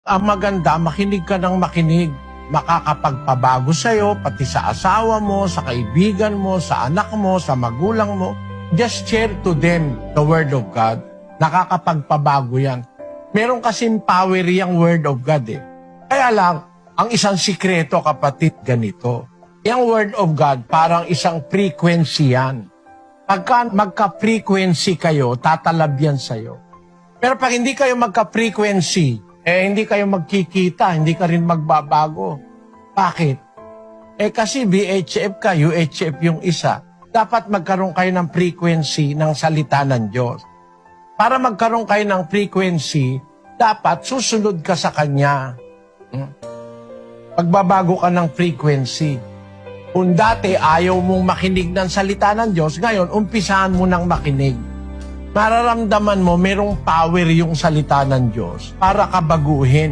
Ang maganda, makinig ka ng makinig. Makakapagpabago sa'yo, pati sa asawa mo, sa kaibigan mo, sa anak mo, sa magulang mo. Just share to them the Word of God. Nakakapagpabago yan. Meron kasing power yung Word of God eh. Kaya lang, ang isang sikreto, kapatid, ganito. Yung Word of God, parang isang frequency yan. Pagka magka-frequency kayo, tatalab yan sa'yo. Pero pag hindi kayo magka-frequency, hindi kayo magkikita, hindi ka rin magbabago. Bakit? Kasi VHF ka, UHF yung isa. Dapat magkaroon kayo ng frequency ng salita ng Diyos. Para magkaroon kayo ng frequency, dapat susunod ka sa Kanya. Pagbabago ka ng frequency. Kung dati ayaw mong makinig ng salita ng Diyos, ngayon, umpisahan mo ng makinig. Mararamdaman mo, merong power yung salita ng Diyos para ka baguhin.